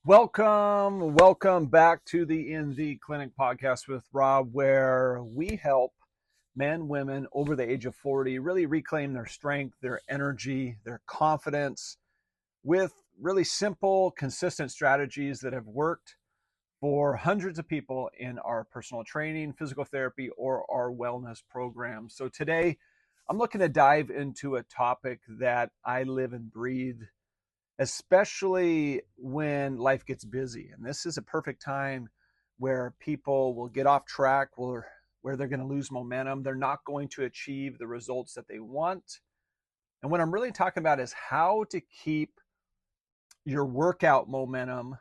Welcome back to the In the Clinic podcast with Rob, where we help men, women over the age of 40 really reclaim their strength, their energy, their confidence with really simple, consistent strategies that have worked for hundreds of people in our personal training, physical therapy, or our wellness programs. So today, I'm looking to dive into a topic that I live and breathe, especially when life gets busy. And this is a perfect time where people will get off track, where they're going to lose momentum. They're not going to achieve the results that they want. And what I'm really talking about is how to keep your workout momentum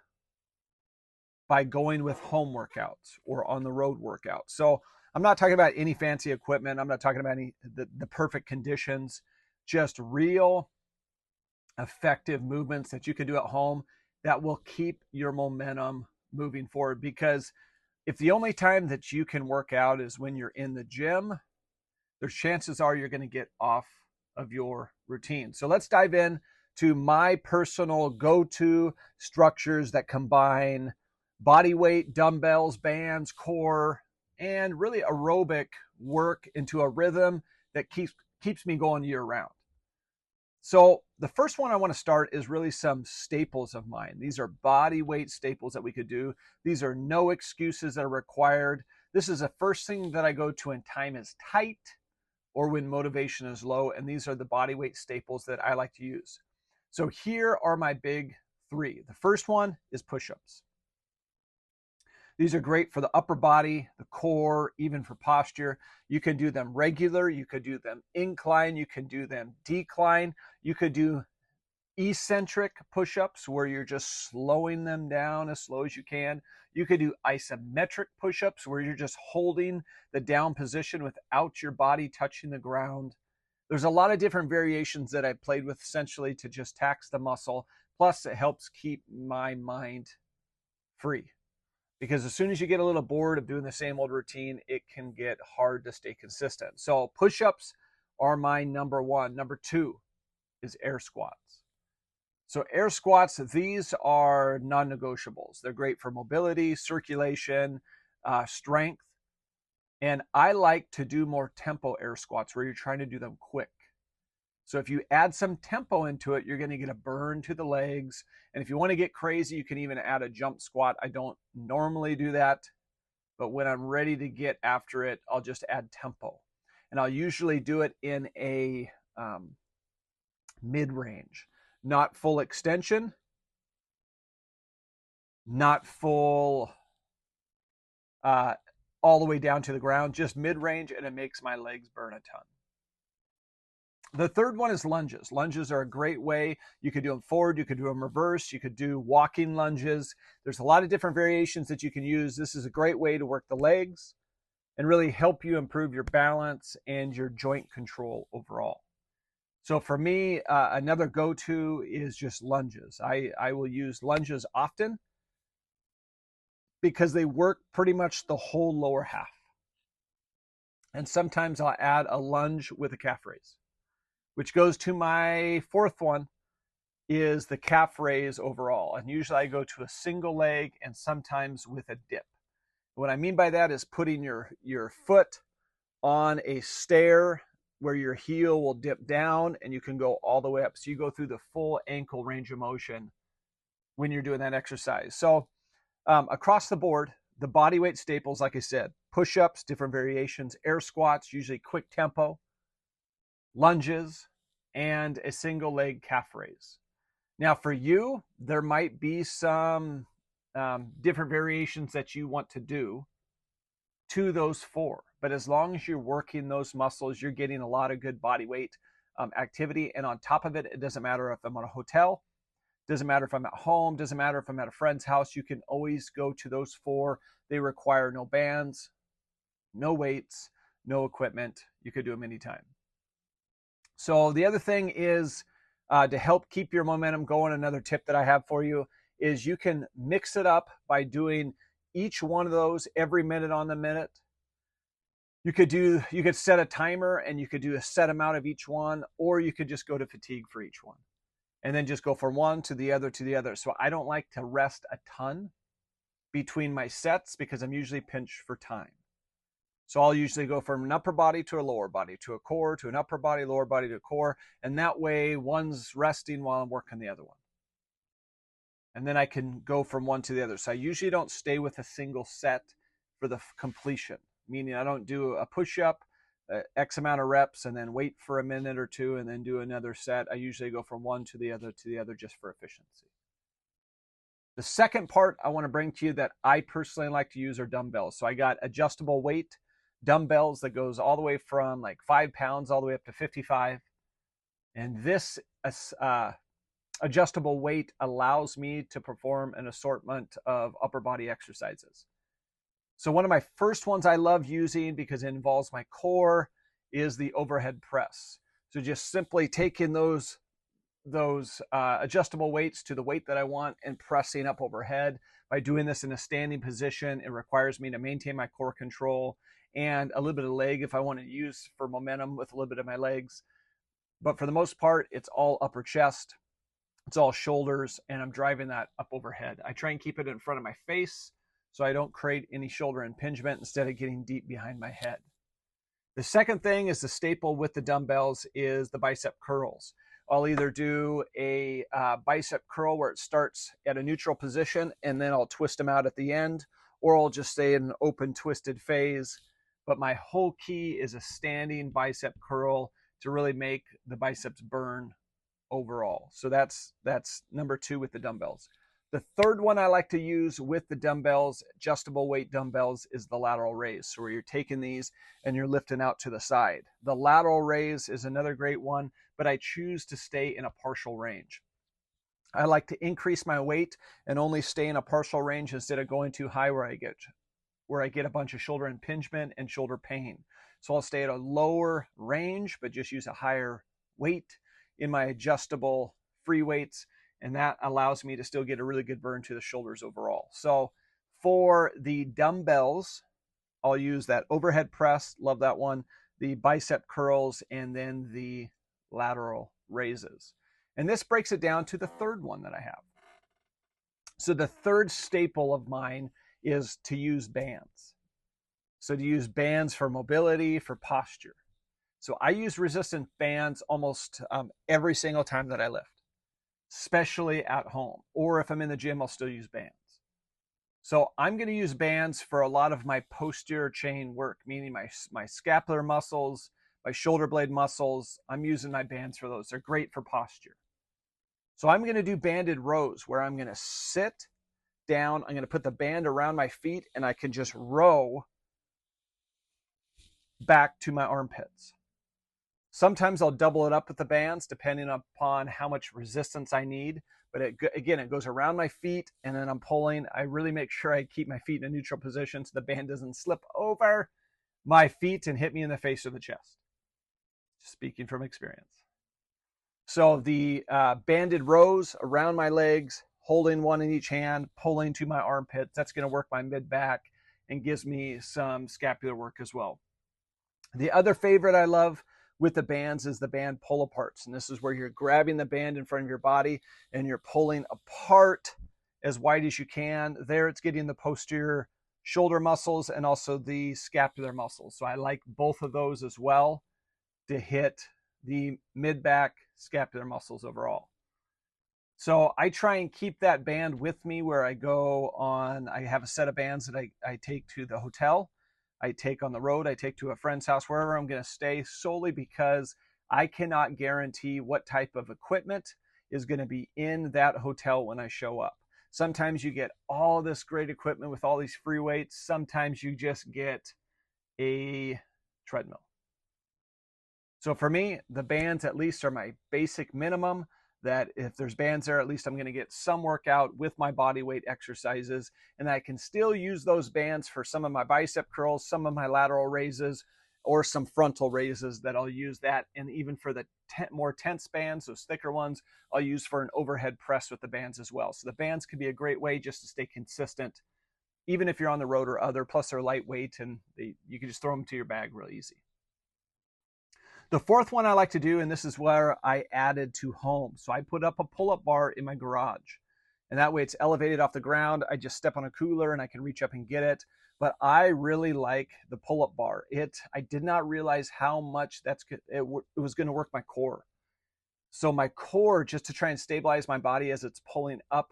by going with home workouts or on the road workouts. So I'm not talking about any fancy equipment. I'm not talking about the perfect conditions, just real effective movements that you can do at home that will keep your momentum moving forward. Because if the only time that you can work out is when you're in the gym, there's chances are you're going to get off of your routine. So let's dive in to my personal go-to structures that combine body weight, dumbbells, bands, core, and really aerobic work into a rhythm that keeps me going year round. So the first one I want to start is really some staples of mine. These are body weight staples that we could do. These are no excuses that are required. This is the first thing that I go to when time is tight or when motivation is low. And these are the body weight staples that I like to use. So here are my big three. The first one is push-ups. These are great for the upper body, the core, even for posture. You can do them regular. You could do them incline. You can do them decline. You could do eccentric push-ups where you're just slowing them down as slow as you can. You could do isometric push-ups where you're just holding the down position without your body touching the ground. There's a lot of different variations that I played with essentially to just tax the muscle. Plus, it helps keep my mind free. Because as soon as you get a little bored of doing the same old routine, it can get hard to stay consistent. So push-ups are my number one. Number two is air squats. So air squats, these are non-negotiables. They're great for mobility, circulation, strength. And I like to do more tempo air squats where you're trying to do them quick. So if you add some tempo into it, you're going to get a burn to the legs. And if you want to get crazy, you can even add a jump squat. I don't normally do that, but when I'm ready to get after it, I'll just add tempo. And I'll usually do it in a mid-range, not full extension, not full all the way down to the ground, just mid-range, and it makes my legs burn a ton. The third one is lunges. Lunges are a great way. You could do them forward, you could do them reverse, you could do walking lunges. There's a lot of different variations that you can use. This is a great way to work the legs and really help you improve your balance and your joint control overall. So for me, another go-to is just lunges. I will use lunges often because they work pretty much the whole lower half. And sometimes I'll add a lunge with a calf raise, which goes to my fourth one, is the calf raise overall. And usually I go to a single leg and sometimes with a dip. What I mean by that is putting your foot on a stair where your heel will dip down and you can go all the way up. So you go through the full ankle range of motion when you're doing that exercise. So across the board, the body weight staples, like I said, push-ups, different variations, air squats, usually quick tempo, lunges, and a single leg calf raise. Now for you, there might be some different variations that you want to do to those four. But as long as you're working those muscles, you're getting a lot of good body weight activity. And on top of it, it doesn't matter if I'm on a hotel, doesn't matter if I'm at home, doesn't matter if I'm at a friend's house, you can always go to those four. They require no bands, no weights, no equipment. You could do them anytime. So the other thing is to help keep your momentum going, another tip that I have for you is you can mix it up by doing each one of those every minute on the minute. You could set a timer and you could do a set amount of each one, or you could just go to fatigue for each one. and then just go from one to the other to the other. So I don't like to rest a ton between my sets because I'm usually pinched for time. So I'll usually go from an upper body to a lower body, to a core, to an upper body, lower body, to a core. And that way one's resting while I'm working the other one. And then I can go from one to the other. So I usually don't stay with a single set for the completion, meaning I don't do a push-up, X amount of reps, and then wait for a minute or two and then do another set. I usually go from one to the other just for efficiency. The second part I want to bring to you that I personally like to use are dumbbells. So I got adjustable weight dumbbells that goes all the way from like 5 pounds all the way up to 55. And this adjustable weight allows me to perform an assortment of upper body exercises. So one of my first ones I love using because it involves my core is the overhead press. So just simply taking those adjustable weights to the weight that I want and pressing up overhead. By doing this in a standing position, it requires me to maintain my core control and a little bit of leg if I want to use for momentum with a little bit of my legs. But for the most part, it's all upper chest, it's all shoulders, and I'm driving that up overhead. I try and keep it in front of my face so I don't create any shoulder impingement instead of getting deep behind my head. The second thing is the staple with the dumbbells is the bicep curls. I'll either do a bicep curl where it starts at a neutral position and then I'll twist them out at the end, or I'll just stay in an open twisted phase. But my whole key is a standing bicep curl to really make the biceps burn overall. So that's number 2 with the dumbbells. The third one I like to use with the dumbbells, adjustable weight dumbbells, is the lateral raise. So where you're taking these and you're lifting out to the side. The lateral raise is another great one, but I choose to stay in a partial range. I like to increase my weight and only stay in a partial range instead of going too high where I get a bunch of shoulder impingement and shoulder pain. So I'll stay at a lower range, but just use a higher weight in my adjustable free weights. And that allows me to still get a really good burn to the shoulders overall. So for the dumbbells, I'll use that overhead press, love that one, the bicep curls, and then the lateral raises. And this breaks it down to the third one that I have. So the third staple of mine is to use bands. So to use bands for mobility, for posture. So I use resistance bands almost every single time that I lift, especially at home. Or if I'm in the gym, I'll still use bands. So I'm going to use bands for a lot of my posterior chain work, meaning my scapular muscles, my shoulder blade muscles. I'm using my bands for those. They're great for posture. So I'm going to do banded rows where I'm going to sit down. I'm going to put the band around my feet and I can just row back to my armpits. Sometimes I'll double it up with the bands depending upon how much resistance I need. But again, it goes around my feet and then I'm pulling. I really make sure I keep my feet in a neutral position so the band doesn't slip over my feet and hit me in the face or the chest. Speaking from experience. So the banded rows around my legs, holding one in each hand, pulling to my armpits. That's going to work my mid-back and gives me some scapular work as well. The other favorite I love with the bands is the band pull aparts. And this is where you're grabbing the band in front of your body and you're pulling apart as wide as you can. There it's getting the posterior shoulder muscles and also the scapular muscles. So I like both of those as well to hit the mid-back scapular muscles overall. So I try and keep that band with me where I go on. I have a set of bands that I take to the hotel. I take on the road, I take to a friend's house, wherever I'm going to stay, solely because I cannot guarantee what type of equipment is going to be in that hotel when I show up. Sometimes you get all this great equipment with all these free weights. Sometimes you just get a treadmill. So for me, the bands at least are my basic minimum, that if there's bands there, at least I'm going to get some workout with my body weight exercises, and I can still use those bands for some of my bicep curls, some of my lateral raises, or some frontal raises that I'll use that. And even for the more tense bands, those thicker ones, I'll use for an overhead press with the bands as well. So the bands could be a great way just to stay consistent, even if you're on the road or other, plus they're lightweight and you can just throw them to your bag real easy. The fourth one I like to do, and this is where I added to home. So I put up a pull-up bar in my garage. And that way it's elevated off the ground. I just step on a cooler and I can reach up and get it. But I really like the pull-up bar. I did not realize how much it was going to work my core. So my core, just to try and stabilize my body as it's pulling up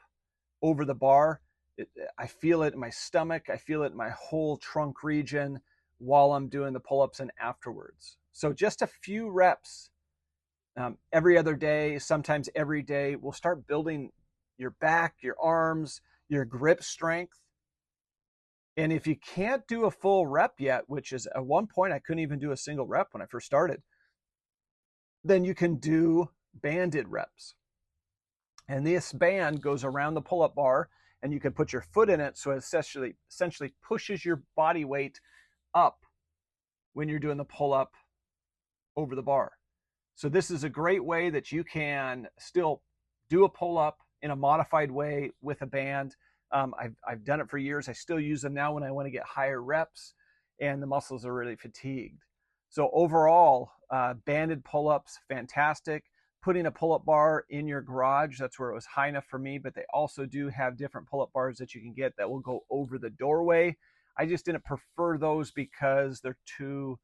over the bar, I feel it in my stomach. I feel it in my whole trunk region while I'm doing the pull-ups and afterwards. So just a few reps every other day, sometimes every day, will start building your back, your arms, your grip strength. And if you can't do a full rep yet, which is at one point I couldn't even do a single rep when I first started, then you can do banded reps. And this band goes around the pull-up bar, and you can put your foot in it, so it essentially pushes your body weight up when you're doing the pull-up over the bar. So this is a great way that you can still do a pull-up in a modified way with a band. I've done it for years. I still use them now when I want to get higher reps and the muscles are really fatigued. So overall, banded pull-ups, fantastic. Putting a pull-up bar in your garage, that's where it was high enough for me, but they also do have different pull-up bars that you can get that will go over the doorway. I just didn't prefer those because they're too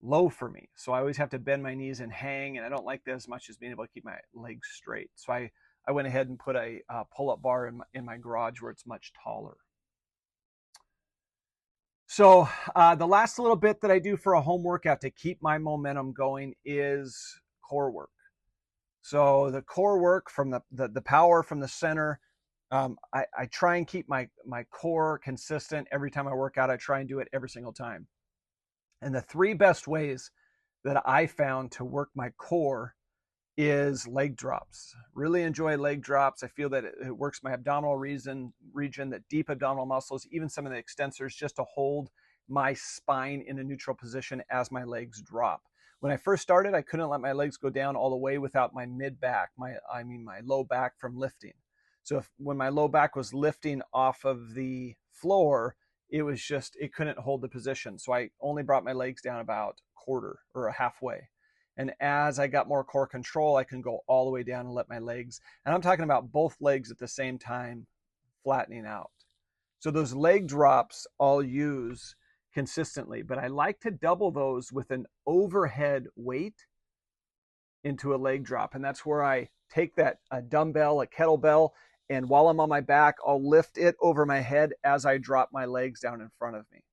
low for me. So I always have to bend my knees and hang, and I don't like that as much as being able to keep my legs straight. So I went ahead and put a pull-up bar in my garage where it's much taller. So the last little bit that I do for a home workout to keep my momentum going is core work. So the core work from the power from the center, I try and keep my core consistent every time I work out. I try and do it every single time. And the three best ways that I found to work my core is leg drops. Really enjoy leg drops. I feel that it works my abdominal region, that deep abdominal muscles, even some of the extensors, just to hold my spine in a neutral position as my legs drop. When I first started, I couldn't let my legs go down all the way without my mid back, my low back from lifting. So when my low back was lifting off of the floor, it couldn't hold the position. So I only brought my legs down about a quarter or a halfway. And as I got more core control, I can go all the way down and let my legs, and I'm talking about both legs at the same time, flattening out. So those leg drops I'll use consistently, but I like to double those with an overhead weight into a leg drop. And that's where I take a dumbbell, a kettlebell, and while I'm on my back, I'll lift it over my head as I drop my legs down in front of me.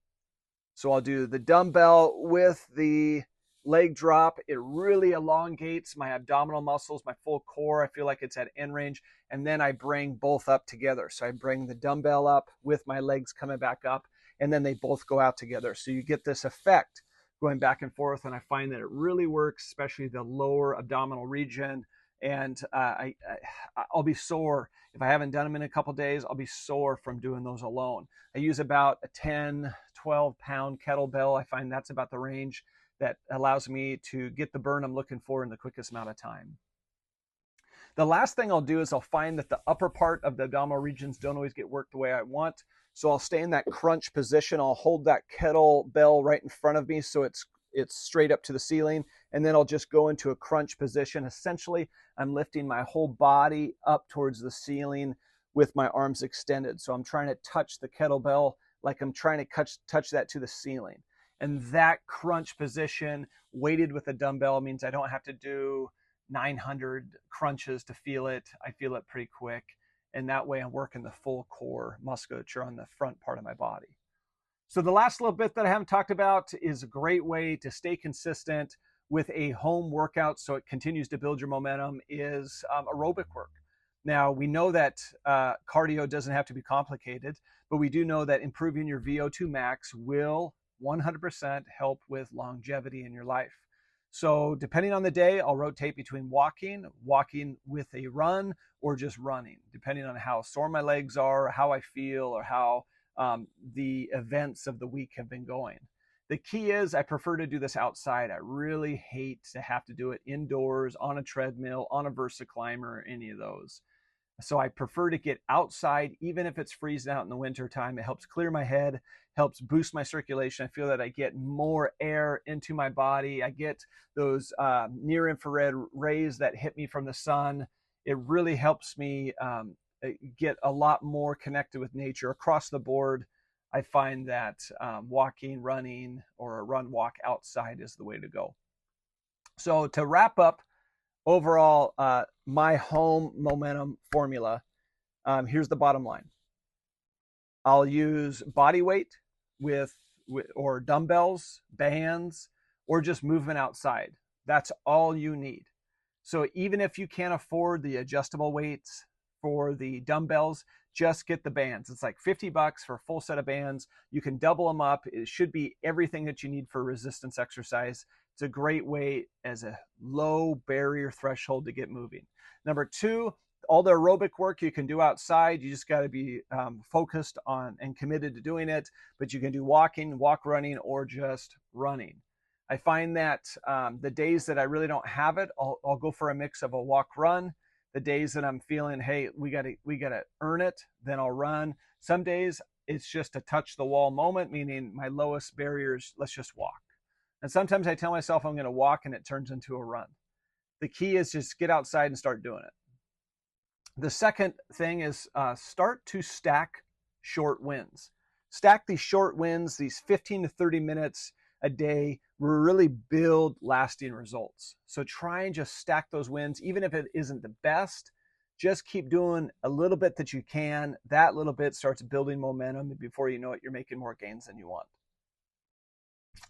So I'll do the dumbbell with the leg drop. It really elongates my abdominal muscles, my full core. I feel like it's at end range. And then I bring both up together. So I bring the dumbbell up with my legs coming back up, and then they both go out together. So you get this effect going back and forth. And I find that it really works, especially the lower abdominal region. And I'll be sore. If I haven't done them in a couple days, I'll be sore from doing those alone. I use about a 10, 12 pound kettlebell. I find that's about the range that allows me to get the burn I'm looking for in the quickest amount of time. The last thing I'll do is I'll find that the upper part of the abdominal regions don't always get worked the way I want. So I'll stay in that crunch position. I'll hold that kettlebell right in front of me so it's straight up to the ceiling. And then I'll just go into a crunch position. Essentially, I'm lifting my whole body up towards the ceiling with my arms extended. So I'm trying to touch the kettlebell like I'm trying to touch that to the ceiling. And that crunch position weighted with a dumbbell means I don't have to do 900 crunches to feel it. I feel it pretty quick. And that way I'm working the full core musculature on the front part of my body. So the last little bit that I haven't talked about is a great way to stay consistent with a home workout so it continues to build your momentum is aerobic work. Now, we know that cardio doesn't have to be complicated, but we do know that improving your VO2 max will 100% help with longevity in your life. So depending on the day, I'll rotate between walking with a run, or just running, depending on how sore my legs are, how I feel, or how the events of the week have been going. The key is I prefer to do this outside. I really hate to have to do it indoors, on a treadmill, on a Versa climber, or any of those. So I prefer to get outside, even if it's freezing out in the winter time. It helps clear my head, helps boost my circulation. I feel that I get more air into my body. I get those near infrared rays that hit me from the sun. It really helps me get a lot more connected with nature across the board. I find that walking, running, or a run walk outside is the way to go. So to wrap up, overall, my home momentum formula, here's the bottom line. I'll use Bodyweight with or dumbbells, bands, or just movement outside. That's all you need. So even if you can't afford the adjustable weights for the dumbbells, just get the bands. It's like $50 for a full set of bands. You can double them up. It should be everything that you need for resistance exercise. It's a great way as a low barrier threshold to get moving. Number two, all the aerobic work you can do outside. You just got to be focused on and committed to doing it. But you can do walking, walk running, or just running. I find that the days that I really don't have it, I'll go for a mix of a walk run. The days that I'm feeling, hey, we gotta earn it, then I'll run. Some days it's just a touch the wall moment, meaning my lowest barriers, let's just walk. And sometimes I tell myself I'm gonna walk and it turns into a run. The key is just get outside and start doing it. The second thing is start to stack short wins. Stack these short wins, these 15 to 30 minutes a day, will really build lasting results. So try and just stack those wins, even if it isn't the best. Just keep doing a little bit that you can. That little bit starts building momentum, and before you know it, you're making more gains than you want.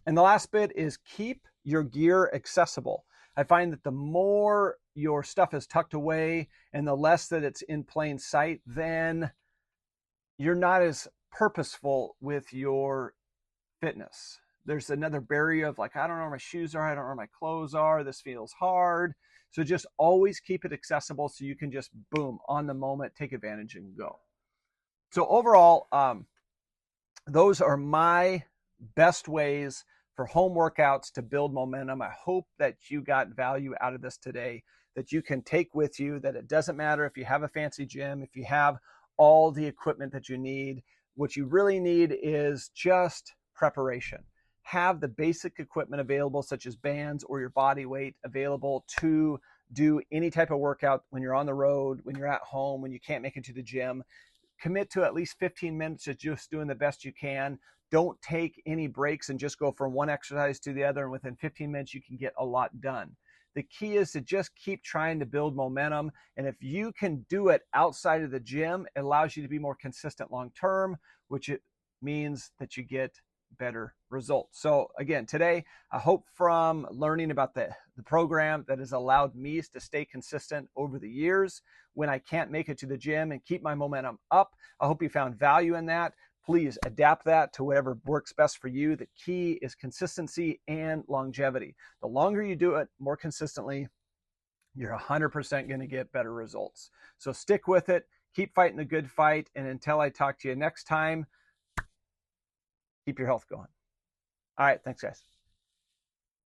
And the last bit is keep your gear accessible. I find that the more your stuff is tucked away and the less that it's in plain sight, then you're not as purposeful with your fitness. There's another barrier of like, I don't know where my shoes are, I don't know where my clothes are, this feels hard. So just always keep it accessible so you can just boom, on the moment, take advantage and go. So overall, those are my best ways for home workouts to build momentum. I hope that you got value out of this today, that you can take with you, that it doesn't matter if you have a fancy gym, if you have all the equipment that you need. What you really need is just preparation. Have the basic equipment available, such as bands or your body weight available to do any type of workout when you're on the road, when you're at home, when you can't make it to the gym. Commit to at least 15 minutes of just doing the best you can. Don't take any breaks and just go from one exercise to the other. And within 15 minutes, you can get a lot done. The key is to just keep trying to build momentum. And if you can do it outside of the gym, it allows you to be more consistent long-term, which it means that you get better results. So again, today, I hope from learning about the program that has allowed me to stay consistent over the years when I can't make it to the gym and keep my momentum up. I hope you found value in that. Please adapt that to whatever works best for you. The key is consistency and longevity. The longer you do it more consistently, you're 100% going to get better results. So stick with it. Keep fighting the good fight. And until I talk to you next time, keep your health going. All right. Thanks, guys.